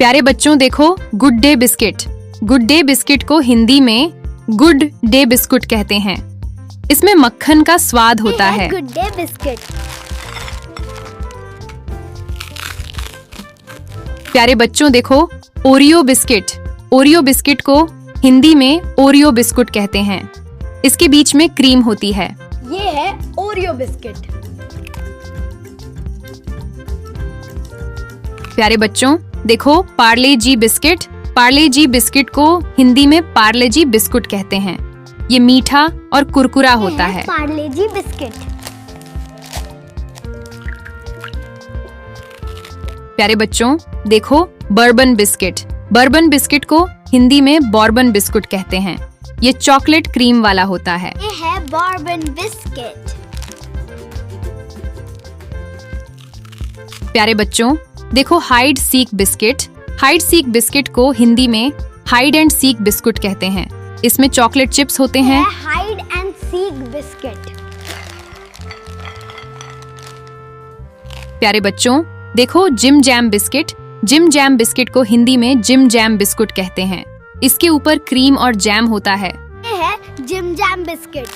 प्यारे बच्चों देखो good day biscuit. Good day biscuit को हिंदी में गुड डे बिस्कुट कहते हैं। इसमें मक्खन का स्वाद होता है। Good day biscuit. प्यारे बच्चों देखो ओरियो बिस्किट। ओरियो बिस्किट को हिंदी में ओरियो बिस्कुट कहते हैं। इसके बीच में क्रीम होती है। ये है ओरियो बिस्किट। प्यारे बच्चों देखो पार्ले जी बिस्किट। पार्ले जी बिस्किट को हिंदी में पार्ले जी बिस्कुट कहते हैं। ये मीठा और कुरकुरा होता है। पार्ले जी बिस्किट। प्यारे बच्चों देखो बर्बन बिस्किट। बर्बन बिस्किट को हिंदी में बॉर्बन बिस्कुट कहते हैं। ये चॉकलेट क्रीम वाला होता है। ये है बॉर्बन बिस्किट। प्यारे बच्चों देखो hide seek biscuit. Hide seek biscuit को हिंदी में हाइड एंड सीक बिस्कुट कहते हैं। इसमें चॉकलेट चिप्स होते हैं। Hide and seek biscuit. प्यारे बच्चों देखो Jim Jam biscuit. Jim Jam biscuit को हिंदी में जिम जैम बिस्कुट कहते हैं। इसके ऊपर क्रीम और जैम होता है। ये है जिम जैम बिस्किट।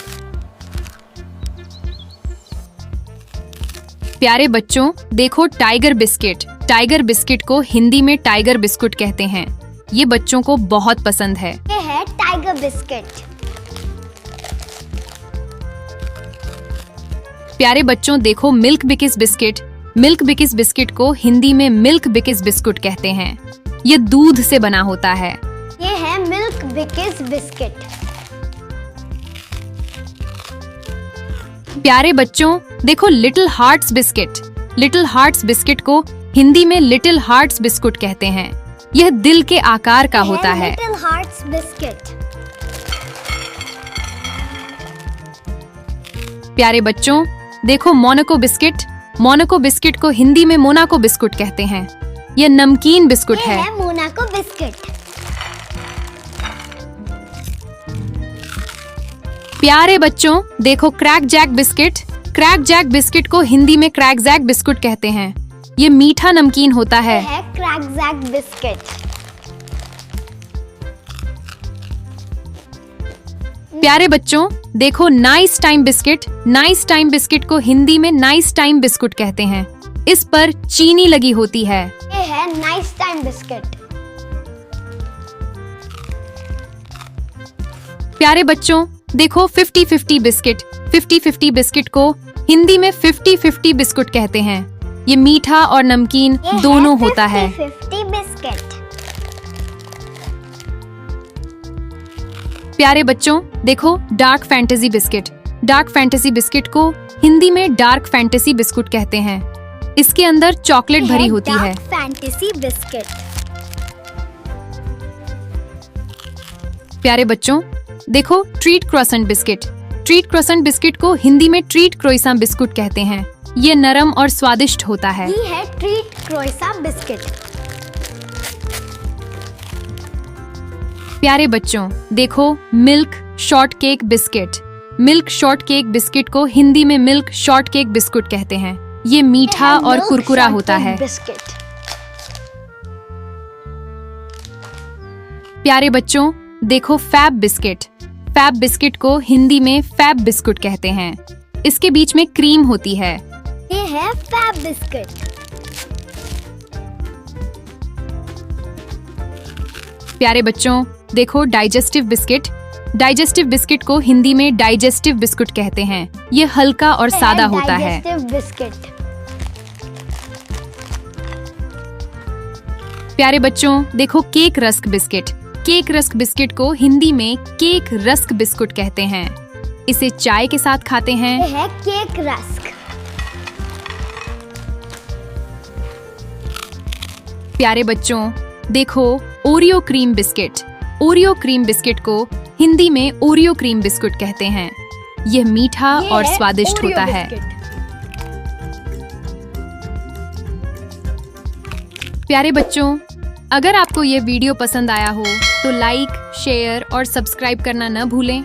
प्यारे बच्चों देखो टाइगर बिस्किट। टाइगर बिस्किट को हिंदी में टाइगर बिस्कुट कहते हैं। ये बच्चों को बहुत पसंद है। ये है टाइगर बिस्किट। प्यारे बच्चों देखो मिल्क बिकिस बिस्किट। मिल्क बिकिस बिस्किट को हिंदी में मिल्क बिकिस बिस्कुट कहते हैं। ये दूध से बना होता है। ये है मिल्क बिकिस बिस्किट। प्यारे बच्चों देखो little hearts biscuit. Little hearts biscuit को हिंदी में लिटिल हार्ट्स बिस्कुट कहते हैं। यह दिल के आकार का होता है। Little hearts biscuit. प्यारे बच्चों देखो मोनाको बिस्किट। मोनाको बिस्किट को हिंदी में मोनाको बिस्कुट कहते हैं। यह नमकीन बिस्कुट ये है। है मोनाको बिस्किट। प्यारे बच्चों देखो Krack Jack biscuit. Krack Jack biscuit को हिंदी में क्रैक जैक बिस्कुट कहते हैं। ये मीठा नमकीन होता है। ये है क्रैक जैक बिस्किट। प्यारे बच्चों देखो nice time biscuit. Nice time biscuit को हिंदी में नाइस टाइम बिस्कुट कहते हैं। इस पर चीनी लगी होती है। ये है नाइस टाइम बिस्किट। प्यारे बच्चों देखो 50-50 बिस्किट। 50-50 बिस्किट को हिंदी में 50-50 बिस्कुट कहते हैं। ये मीठा और नमकीन दोनों होता है। 50 बिस्किट। प्यारे बच्चों देखो dark fantasy biscuit. Dark fantasy biscuit को हिंदी में डार्क फैंटेसी बिस्कुट कहते हैं। इसके अंदर चॉकलेट भरी होती है। Fantasy biscuit. प्यारे बच्चों देखो treat croissant biscuit. Treat croissant biscuit को हिंदी में ट्रीट क्रोइसा बिस्कुट कहते हैं। ये नरम और स्वादिष्ट होता है। ये है ट्रीट क्रोइसा बिस्किट। प्यारे बच्चों देखो milk short cake biscuit. Milk short cake biscuit को हिंदी में मिल्क शॉर्ट केक बिस्कुट कहते हैं। ये मीठा और कुरकुरा होता है। बिस्किट। प्यारे बच्चों देखो फैब बिस्किट। फैब बिस्किट को हिंदी में फैब बिस्कुट कहते हैं। इसके बीच में क्रीम होती है। ये है फैब बिस्किट। प्यारे बच्चों देखो डाइजेस्टिव बिस्किट। डाइजेस्टिव बिस्किट को हिंदी में डाइजेस्टिव बिस्कुट कहते हैं। ये हल्का और सादा होता है। Digestive biscuit. प्यारे बच्चों देखो cake rusk biscuit. Cake rusk biscuit को हिंदी में केक रस्क बिस्कुट कहते हैं। इसे चाय के साथ खाते हैं। ये है केक रस्क। प्यारे बच्चों देखो Oreo cream biscuit. Oreo cream biscuit को हिंदी में ओरियो क्रीम बिस्कुट कहते हैं। यह मीठा और स्वादिष्ट होता है। प्यारे बच्चों अगर आपको ये वीडियो पसंद आया हो तो लाइक, शेयर और सब्सक्राइब करना न भूलें।